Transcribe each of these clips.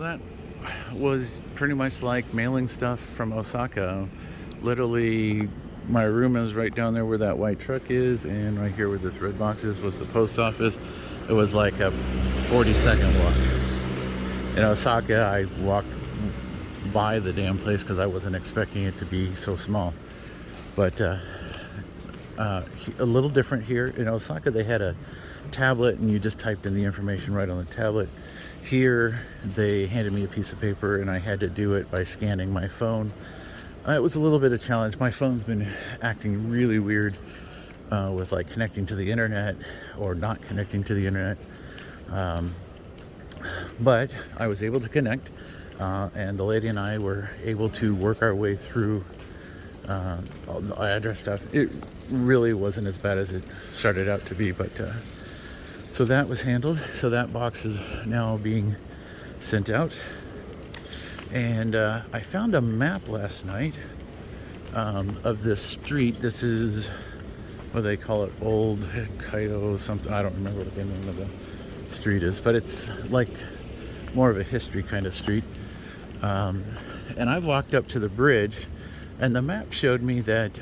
that was pretty much like mailing stuff from Osaka. Literally, my room is right down there where that white truck is, and right here where this red box is was the post office. It was like a 40-second walk. In Osaka, I walked by the damn place because I wasn't expecting it to be so small. But a little different here. In Osaka, they had a tablet, and you just typed in the information right on the tablet. Here, they handed me a piece of paper, and I had to do it by scanning my phone. It was a little bit of a challenge. My phone's been acting really weird with like connecting to the internet or not connecting to the internet. But I was able to connect, and the lady and I were able to work our way through all the address stuff. It really wasn't as bad as it started out to be, but so that was handled. So that box is now being sent out. And I found a map last night of this street. This is what they call it, Old Kaido something. I don't remember what the name of the street is, but it's like more of a history kind of street. And I've walked up to the bridge, and the map showed me that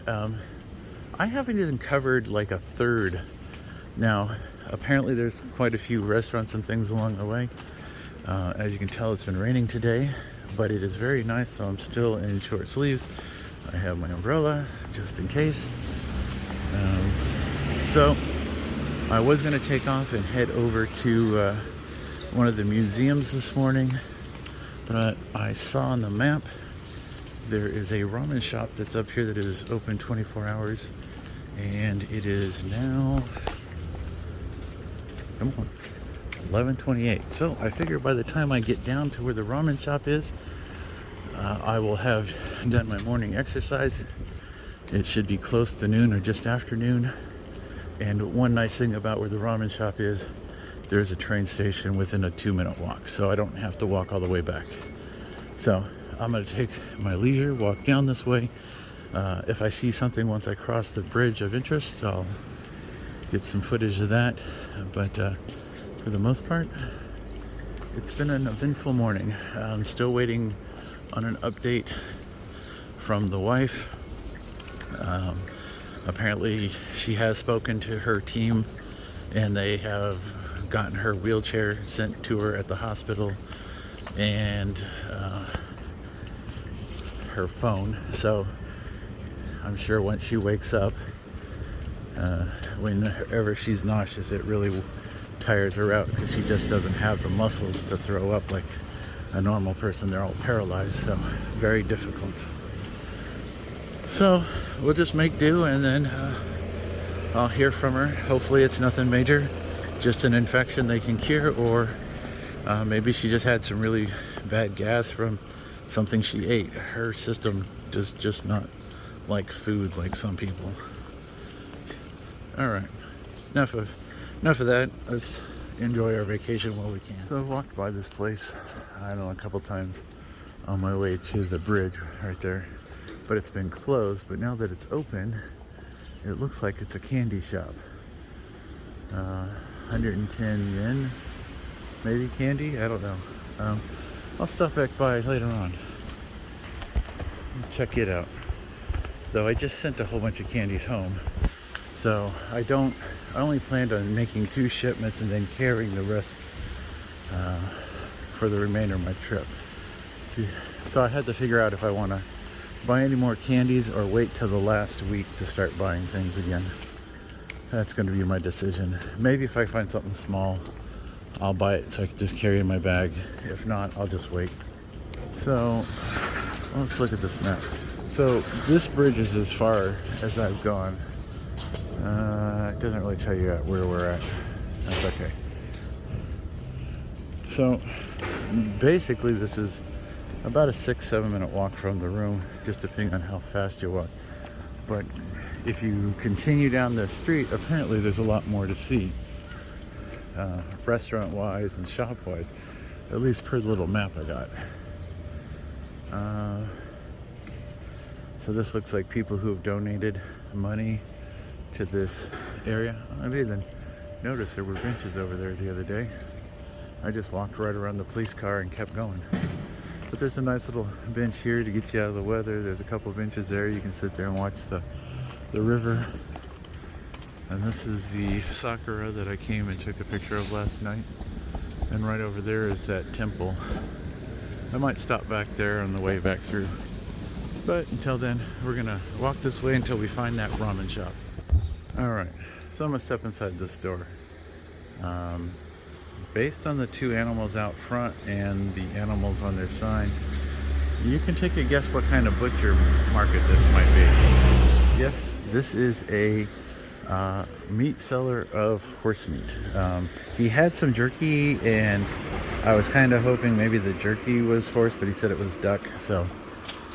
I haven't even covered like a third. Now, apparently there's quite a few restaurants and things along the way. As you can tell, it's been raining today, but it is very nice, so I'm still in short sleeves. I have my umbrella just in case. So I was going to take off and head over to one of the museums this morning, but I saw on the map there is a ramen shop that's up here that is open 24 hours, and it is now 11:28. So I figure by the time I get down to where the ramen shop is, I will have done my morning exercise. It should be close to noon or just after noon. And one nice thing about where the ramen shop is, there's a train station within a 2-minute walk, so I don't have to walk all the way back. So I'm going to take my leisure, walk down this way. If I see something once I cross the bridge of interest, I'll get some footage of that. But for the most part, it's been an eventful morning. I'm still waiting on an update from the wife. Apparently she has spoken to her team, and they have gotten her wheelchair sent to her at the hospital, and her phone. So I'm sure once she wakes up, whenever she's nauseous, it really tires her out because she just doesn't have the muscles to throw up like a normal person. They're all paralyzed, so very difficult. So we'll just make do, and then I'll hear from her. Hopefully it's nothing major, just an infection they can cure, or maybe she just had some really bad gas from something she ate. Her system does just not like food like some people. All right, enough of that. Let's enjoy our vacation while we can. So I've walked by this place, I don't know, a couple times on my way to the bridge right there, but it's been closed. But now that it's open, it looks like it's a candy shop. 110 yen, maybe candy, I don't know. I'll stop back by later on. Check it out. Though I just sent a whole bunch of candies home, so I only planned on making 2 shipments and then carrying the rest for the remainder of my trip. So I had to figure out if I want to buy any more candies or wait till the last week to start buying things again. That's going to be my decision. Maybe if I find something small, I'll buy it so I can just carry it in my bag. If not, I'll just wait. So let's look at this map. So this bridge is as far as I've gone. It doesn't really tell you where we're at. That's okay. So basically this is about a 6-7 minute walk from the room, just depending on how fast you walk. But if you continue down the street, apparently there's a lot more to see, restaurant wise and shop wise, at least per the little map I got. So this looks like people who have donated money to this area. I didn't even notice there were benches over there the other day. I just walked right around the police car and kept going. But there's a nice little bench here to get you out of the weather. There's a couple of benches there. You can sit there and watch the river. And this is the sakura that I came and took a picture of last night. And right over there is that temple. I might stop back there on the way back through. But until then, we're gonna walk this way until we find that ramen shop. All right, so I'm gonna step inside this store. Based on the two animals out front and the animals on their sign, you can take a guess what kind of butcher market this might be. Yes, this is a meat seller of horse meat. He had some jerky, and I was kind of hoping maybe the jerky was horse, but he said it was duck. So,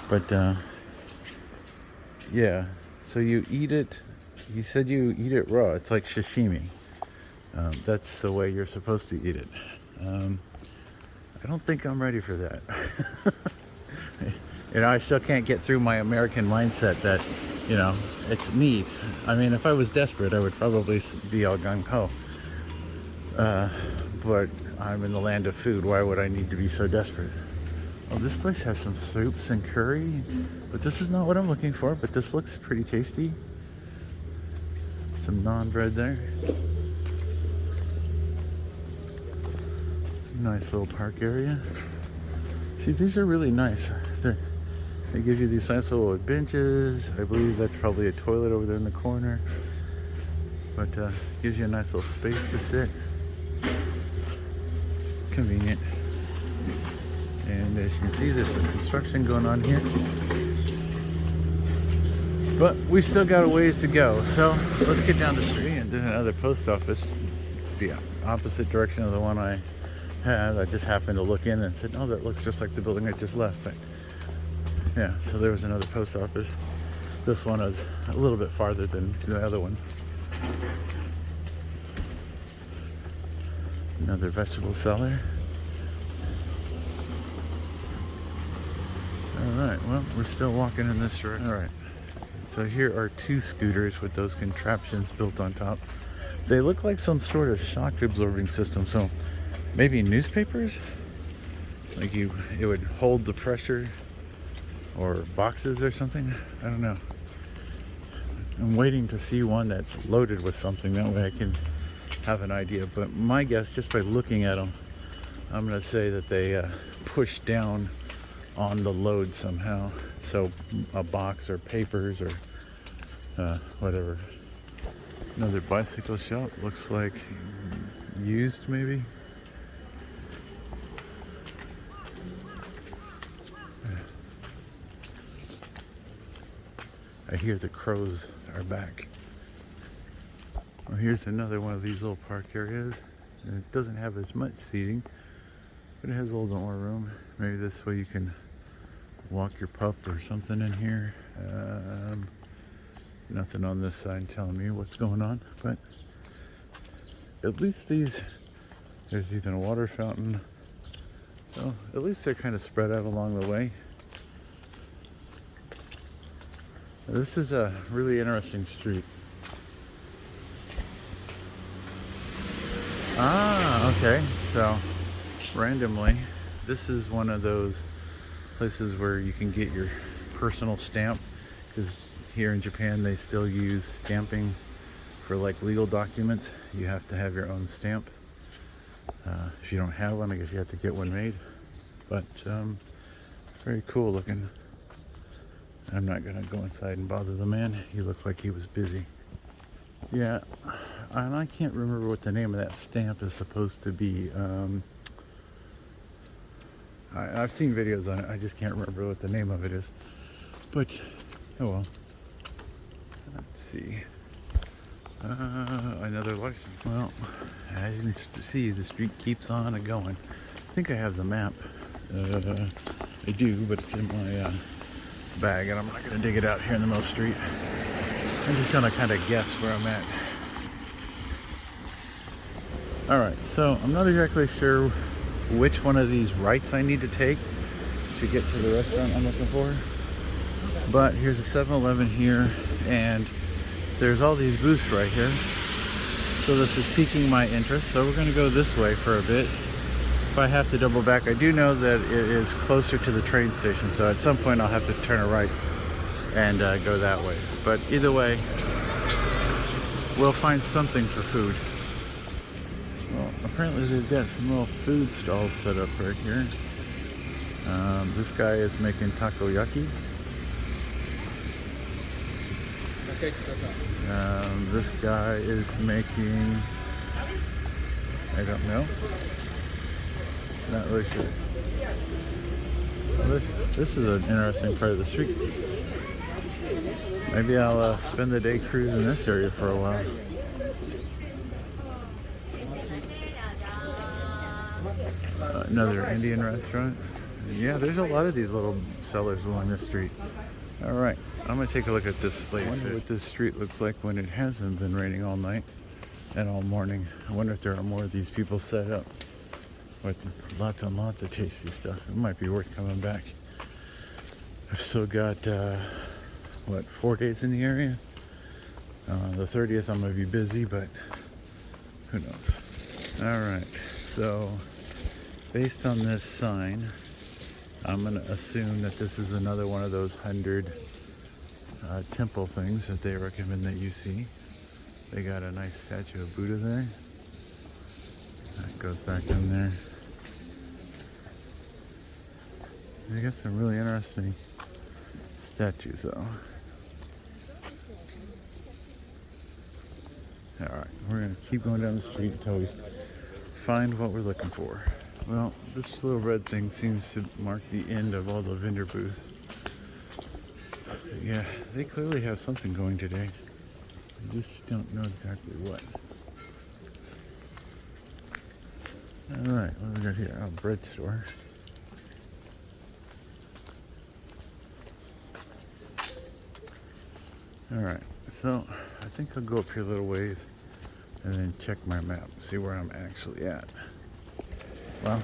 but yeah, so you eat it. He said you eat it raw. It's like sashimi. That's the way you're supposed to eat it. I don't think I'm ready for that. I still can't get through my American mindset that, it's meat. I mean, if I was desperate, I would probably be all gung-ho. But I'm in the land of food. Why would I need to be so desperate? Oh, this place has some soups and curry, but this is not what I'm looking for, but this looks pretty tasty. Some naan bread there. Nice little park area. See, these are really nice. They give you these nice little benches. I believe that's probably a toilet over there in the corner. But gives you a nice little space to sit. Convenient. And as you can see, there's some construction going on here. But we've still got a ways to go. So let's get down the street, and there's another post office. The opposite direction of the one I had. I just happened to look in and said, oh, that looks just like the building I just left. But yeah, so there was another post office. This one is a little bit farther than the other one. Another vegetable seller. All right, well, we're still walking in this direction. All right, so here are two scooters with those contraptions built on top. They look like some sort of shock absorbing system. So maybe newspapers? Like it would hold the pressure, or boxes or something? I don't know. I'm waiting to see one that's loaded with something. That way I can have an idea. But my guess, just by looking at them, I'm going to say that they push down on the load somehow. So a box or papers or whatever. Another bicycle shop. Looks like used maybe. I hear the crows are back. Well, here's another one of these little park areas. And it doesn't have as much seating, but it has a little more room. Maybe this way you can walk your pup or something in here. Nothing on this side telling me what's going on, but at least there's even a water fountain. So at least they're kind of spread out along the way. This is a really interesting street. Okay. So randomly, this is one of those places where you can get your personal stamp, because here in Japan they still use stamping for like legal documents. You have to have your own stamp. If you don't have one, I guess you have to get one made. But very cool looking. I'm not gonna go inside and bother the man. He looked like he was busy. Yeah, and I can't remember what the name of that stamp is supposed to be. I've seen videos on it. I just can't remember what the name of it is. But, oh well. Let's see. Another license. Well, as you can see, the street keeps on and going. I think I have the map. I do, but it's in my bag, and I'm not going to dig it out here in the middle of the street. I'm just going to kind of guess where I'm at. Alright, so I'm not exactly sure which one of these rights I need to take to get to the restaurant I'm looking for. But here's a 7-Eleven here, and there's all these booths right here. So this is piquing my interest, so we're going to go this way for a bit if I have to double back. I do know that it is closer to the train station, so at some point I'll have to turn a right and go that way. But either way, we'll find something for food. Well, apparently they've got some little food stalls set up right here. This guy is making takoyaki. This guy is making, I don't know. Not really sure. Well, this is an interesting part of the street. Maybe I'll spend the day cruising this area for a while. Another Indian restaurant. Yeah, there's a lot of these little sellers along this street. All right, I'm gonna take a look at this place. I wonder what this street looks like when it hasn't been raining all night and all morning. I wonder if there are more of these people set up with lots and lots of tasty stuff. It might be worth coming back. I've still got, 4 days in the area? The 30th I'm gonna be busy, but who knows. All right, so based on this sign, I'm gonna assume that this is another one of those 100 temple things that they recommend that you see. They got a nice statue of Buddha there. That goes back in there. They got some really interesting statues though. Alright, we're gonna keep going down the street until we find what we're looking for. Well, this little red thing seems to mark the end of all the vendor booths. Yeah, they clearly have something going today. I just don't know exactly what. Alright, what do we got here? Oh, bread store. Alright, so I think I'll go up here a little ways and then check my map, see where I'm actually at. Well,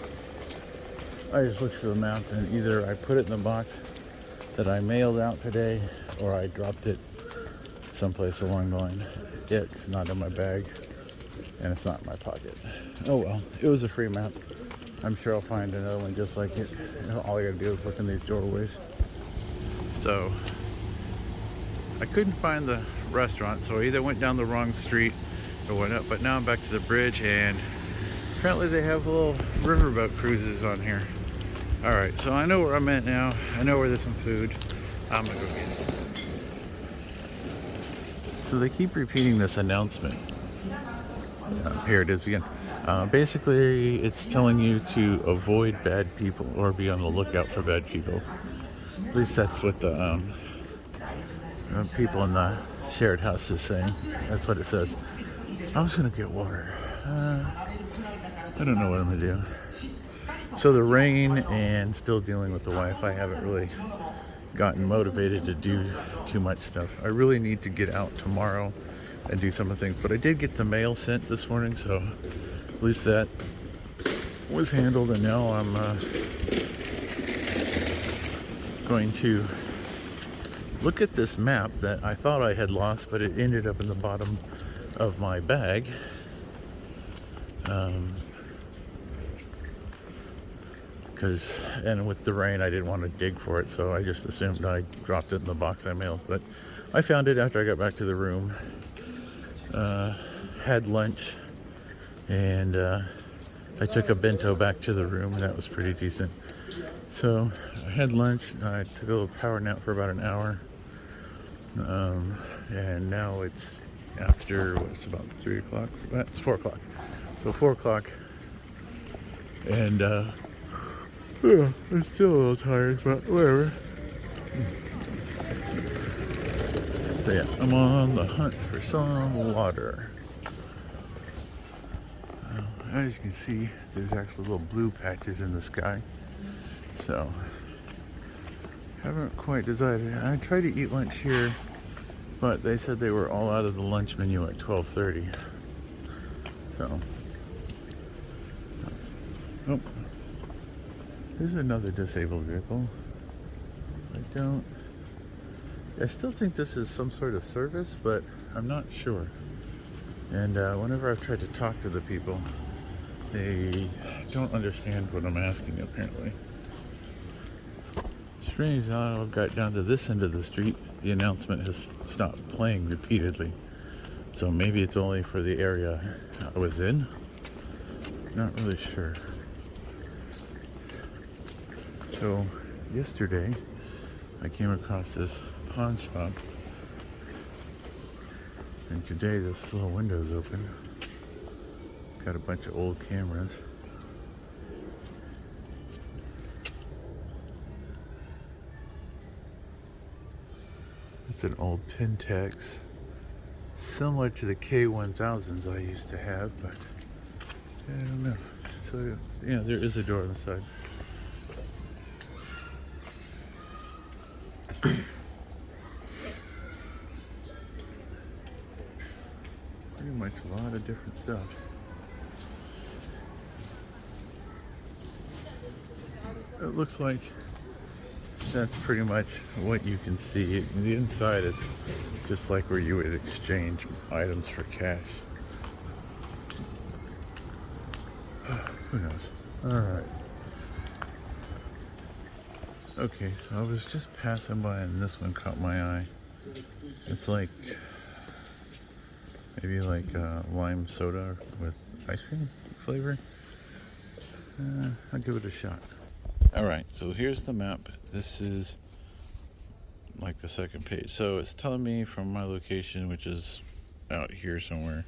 I just looked for the map and either I put it in the box that I mailed out today or I dropped it someplace along the line. It's not in my bag and it's not in my pocket. Oh well, it was a free map. I'm sure I'll find another one just like it. All I gotta do is look in these doorways. So I couldn't find the restaurant, so I either went down the wrong street or went up, but now I'm back to the bridge and apparently they have little riverboat cruises on here. All right, so I know where I'm at now. I know where there's some food. I'm gonna go get it. So they keep repeating this announcement. Here it is again. Basically, it's telling you to avoid bad people or be on the lookout for bad people. At least that's what the people in the shared house is saying. That's what it says. I was gonna get water. I don't know what I'm gonna do. So the rain and still dealing with the wife, I haven't really gotten motivated to do too much stuff. I really need to get out tomorrow and do some of the things, but I did get the mail sent this morning, so at least that was handled, and now I'm going to look at this map that I thought I had lost, but it ended up in the bottom of my bag. And with the rain I didn't want to dig for it, so I just assumed I dropped it in the box I mailed, but I found it after I got back to the room. Had lunch and I took a bento back to the room, and that was pretty decent. So I had lunch, I took a little power nap for about an hour, and now it's after, it's about 3 o'clock? It's 4 o'clock. So 4 o'clock, and I'm still a little tired, but whatever. So yeah, I'm on the hunt for some water. As you can see, there's actually little blue patches in the sky. So, haven't quite decided. I tried to eat lunch here, but they said they were all out of the lunch menu at 12:30. So, oh, here's another disabled vehicle. I still think this is some sort of service, but I'm not sure. And whenever I've tried to talk to the people, they don't understand what I'm asking, apparently. Strange, now I've got down to this end of the street, the announcement has stopped playing repeatedly. So maybe it's only for the area I was in. Not really sure. So yesterday, I came across this pawn shop. And today this little window's open. Got a bunch of old cameras. It's an old Pentax, similar to the K1000s I used to have, but I don't know. So yeah, there is a door on the side. Pretty much a lot of different stuff. It looks like that's pretty much what you can see. The inside is just like where you would exchange items for cash. Who knows? Alright. Okay, so I was just passing by and this one caught my eye. It's like, maybe like lime soda with ice cream flavor. I'll give it a shot. Alright, so here's the map. This is like the second page. So it's telling me from my location, which is out here somewhere,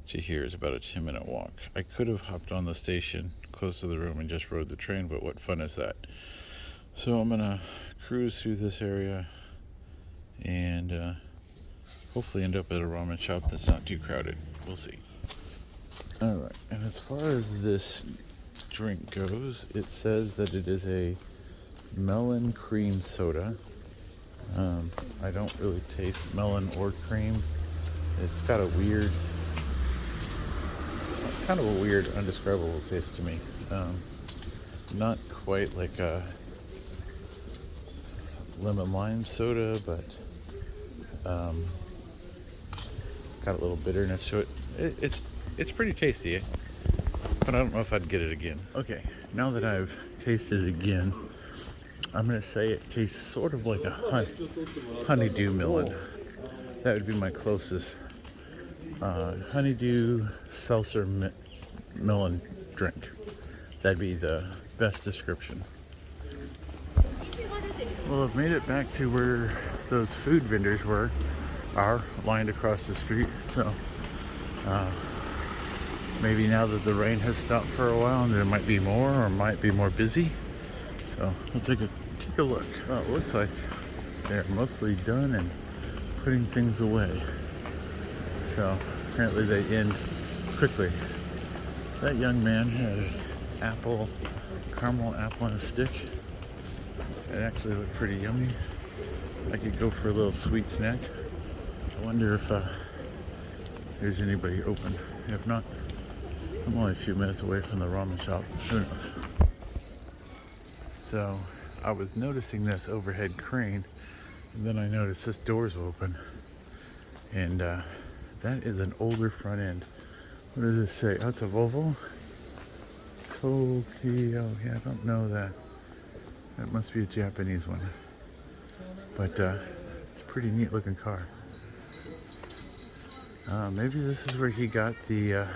to here is about a 10-minute walk. I could have hopped on the station close to the room and just rode the train, but what fun is that? So I'm gonna cruise through this area and hopefully end up at a ramen shop that's not too crowded. We'll see. Alright, and as far as this drink goes, it says that it is a melon cream soda. I don't really taste melon or cream. It's got a weird, kind of a weird, undescribable taste to me. Not quite like a lemon lime soda, but got a little bitterness to it. It's pretty tasty, but I don't know if I'd get it again. Okay, now that I've tasted it again, I'm gonna say it tastes sort of like a honeydew melon. That would be my closest honeydew seltzer melon drink. That'd be the best description. Well, I've made it back to where those food vendors are lined across the street. So maybe now that the rain has stopped for a while, and there might be more, or might be more busy. So we'll take a look. Well, it looks like they're mostly done and putting things away. So apparently they end quickly. That young man had an caramel apple on a stick. It actually looked pretty yummy. I could go for a little sweet snack. I wonder if there's anybody open. If not, I'm only a few minutes away from the ramen shop. Who knows? So I was noticing this overhead crane, and then I noticed this door's open, and that is an older front end. What does it say? Oh, it's a Volvo? Tokyo. Yeah, I don't know that. That must be a Japanese one. But it's a pretty neat looking car. Maybe this is where he got the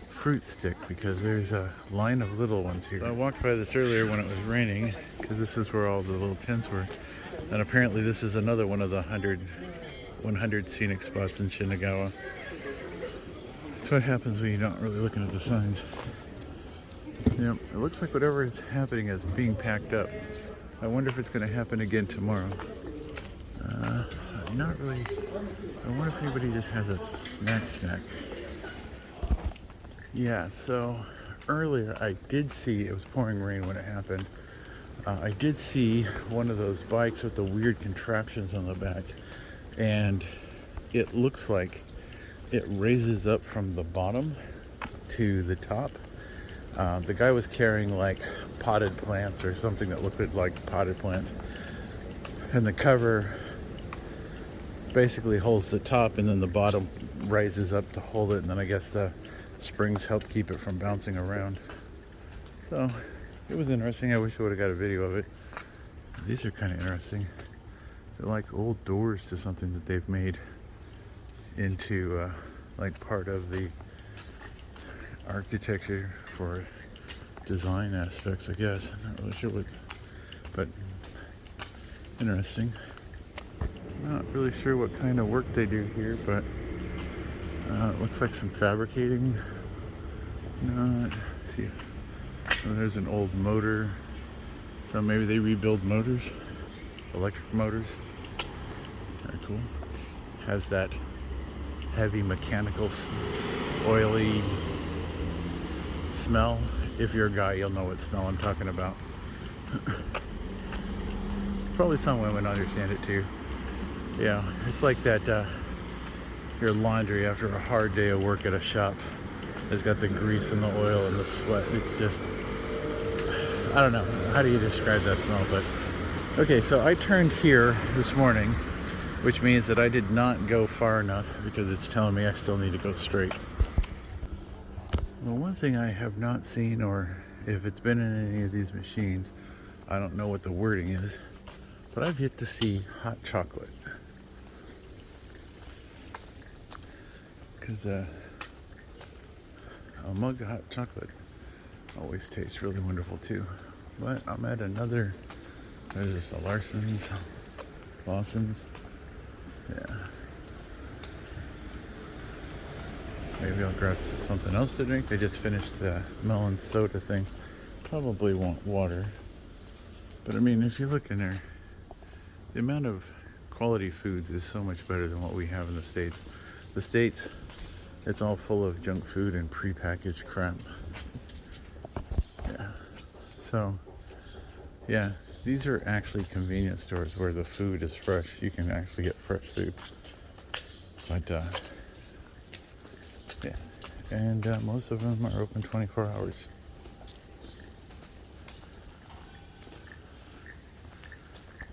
fruit stick, because there's a line of little ones here. I walked by this earlier when it was raining, because this is where all the little tents were. And apparently this is another one of the 100 scenic spots in Shinagawa. That's what happens when you're not really looking at the signs. Yeah, it looks like whatever is happening is being packed up. I wonder if it's going to happen again tomorrow. Not really. I wonder if anybody just has a snack. Yeah, so earlier I did see, it was pouring rain when it happened. I did see one of those bikes with the weird contraptions on the back, and it looks like it raises up from the bottom to the top. The guy was carrying like potted plants or something that looked like potted plants, and the cover basically holds the top, and then the bottom raises up to hold it, and then I guess the springs help keep it from bouncing around. So it was interesting. I wish I would have got a video of it. These are kind of interesting. They're like old doors to something that they've made into like part of the architecture for design aspects, I guess. I'm not really sure what, but interesting. Not really sure what kind of work they do here, but it looks like some fabricating. Not see. Oh, there's an old motor. So maybe they rebuild motors, electric motors. Very cool. Has that heavy mechanical, oily smell. If you're a guy, you'll know what smell I'm talking about. Probably some women understand it too. Yeah, it's like that your laundry after a hard day of work at a shop. It's got the grease and the oil and the sweat. It's just, I don't know. How do you describe that smell? But okay, so I turned here this morning, which means that I did not go far enough because it's telling me I still need to go straight. Well, one thing I have not seen, or if it's been in any of these machines, I don't know what the wording is, but I've yet to see hot chocolate. Because a mug of hot chocolate always tastes really wonderful too. But I'm at another, there's this a Larson's, Lawson's. Yeah. Maybe I'll grab something else to drink. They just finished the melon soda thing. Probably want water. But I mean, if you look in there, the amount of quality foods is so much better than what we have in the States. The States, it's all full of junk food and prepackaged crap. Yeah. So, yeah, these are actually convenience stores where the food is fresh. You can actually get fresh food. But, yeah. And most of them are open 24 hours.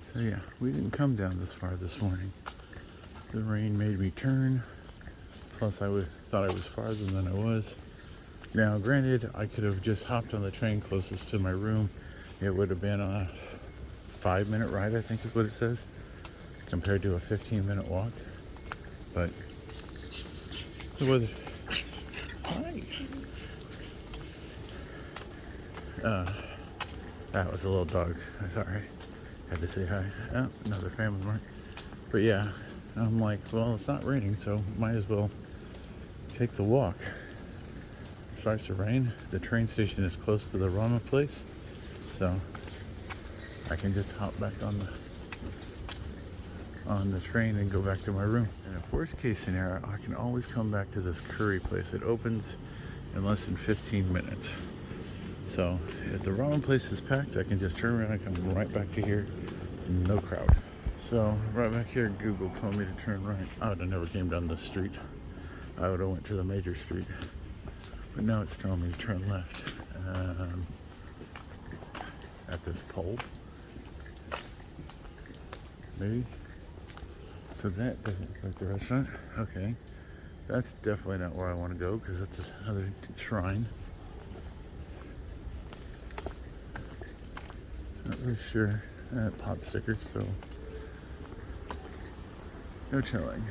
So, yeah, we didn't come down this far this morning. The rain made me turn. Plus, I thought I was farther than I was. Now, granted, I could have just hopped on the train closest to my room. It would have been a 5-minute ride, I think is what it says, compared to a 15-minute walk. But the weather. Hi. That was a little dog. Sorry, had to say hi. Oh, another family mark. But yeah, I'm like, well, it's not raining, so might as well take the walk. It starts to rain. The train station is close to the ramen place, so I can just hop back on the train and go back to my room. And if worst case scenario, I can always come back to this curry place. It opens in less than 15 minutes. So if the ramen place is packed, I can just turn around and come right back to here. No crowd. So right back here, Google told me to turn right. I would have never came down this street. I would have went to the major street. But now it's telling me to turn left at this pole. Maybe. So that doesn't look like the restaurant. Okay. That's definitely not where I want to go because it's another shrine. Not really sure. Pot stickers, so no telling.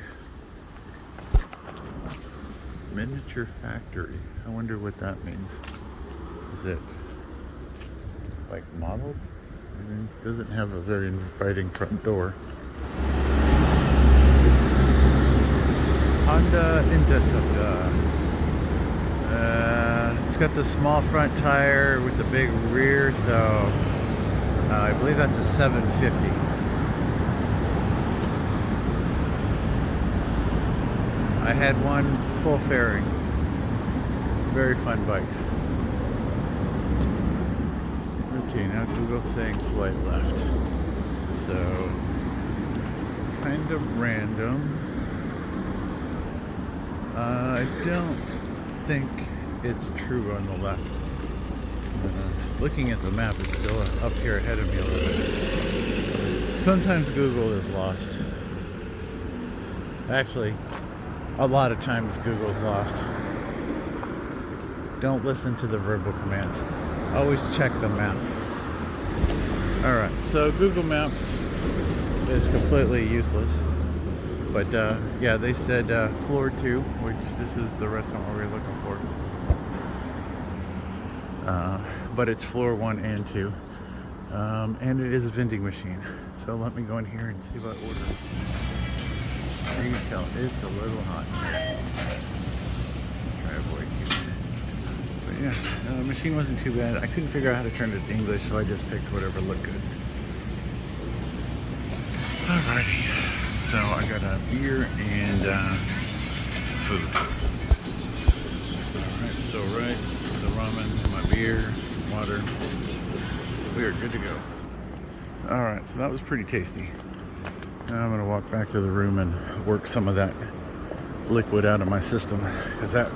Miniature factory. I wonder what that means. Is it like models? I mean, it doesn't have a very inviting front door. Honda Interceptor. It's got the small front tire with the big rear, so I believe that's a 750. I had one full fairing. Very fun bikes. Okay, now Google's saying slight left. So, kind of random. I don't think it's true on the left. Looking at the map, it's still up here ahead of me a little bit. Sometimes Google is lost. Actually, a lot of times Google's lost. Don't listen to the verbal commands. Always check the map. Alright, so Google Map is completely useless. But yeah, they said floor 2, which this is the restaurant we were looking for. But it's floor 1 and 2. And it is a vending machine. So let me go in here and see what I order. You can tell it's a little hot. Try to avoid you. But yeah, the machine wasn't too bad. I couldn't figure out how to turn it to English, so I just picked whatever looked good. Alrighty. So I got a beer and food. Alright, so rice, the ramen, my beer, some water. We are good to go. Alright, so that was pretty tasty. Now I'm going to walk back to the room and work some of that liquid out of my system. Because that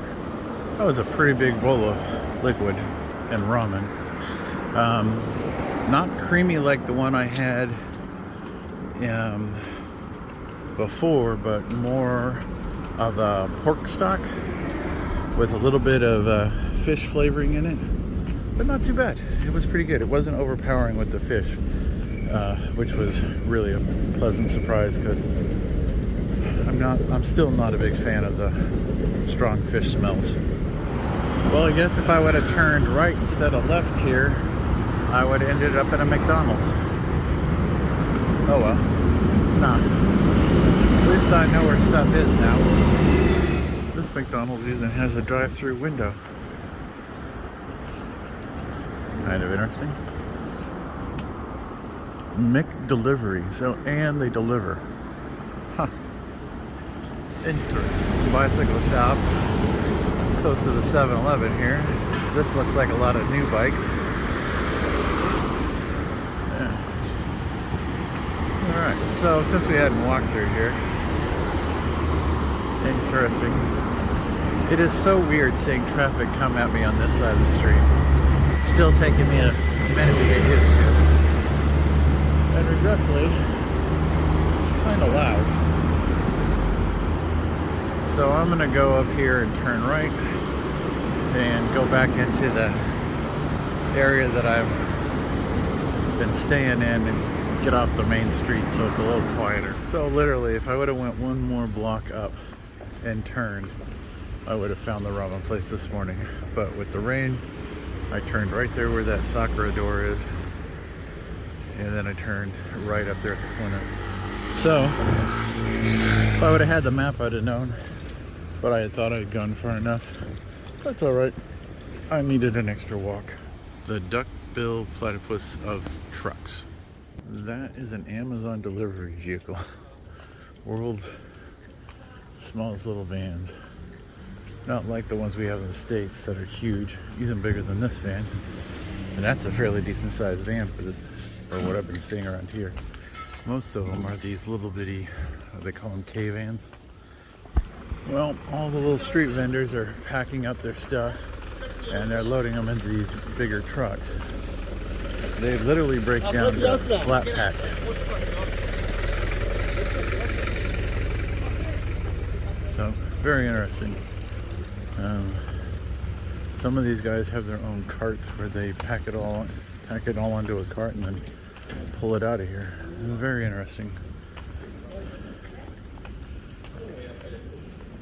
was a pretty big bowl of liquid and ramen. Not creamy like the one I had before, but more of a pork stock with a little bit of fish flavoring in it. But not too bad. It was pretty good. It wasn't overpowering with the fish, which was really a pleasant surprise because I'm still not a big fan of the strong fish smells. Well, I guess if I would have turned right instead of left here, I would have ended up in a McDonald's. Oh well. Nah. At least I know where stuff is now. This McDonald's even has a drive-through window. Kind of interesting. McDelivery. So, and they deliver. Huh. Interesting. Bicycle shop. Close to the 7-Eleven here. This looks like a lot of new bikes. Yeah. Alright, so since we hadn't walked through here. Interesting. It is so weird seeing traffic come at me on this side of the street. Still taking me a minute to get used to. And regretfully, it's kind of loud. So I'm going to go up here and turn right and go back into the area that I've been staying in and get off the main street so it's a little quieter. So literally, if I would have went one more block up and turned, I would have found the ramen place this morning. But with the rain, I turned right there where that Sakura door is, and then I turned right up there at the corner. So, if I would have had the map, I'd have known, but I had thought I had gone far enough. That's alright. I needed an extra walk. The duck-bill platypus of trucks. That is an Amazon delivery vehicle. World's smallest little vans. Not like the ones we have in the States that are huge, even bigger than this van. And that's a fairly decent sized van for what I've been seeing around here. Most of them are these little bitty, they call them K-vans. Well, all the little street vendors are packing up their stuff and they're loading them into these bigger trucks. They literally break down to flat pack. So, very interesting. Some of these guys have their own carts where they pack it all onto a cart and then pull it out of here. Very interesting.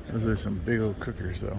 Those are some big old cookers though.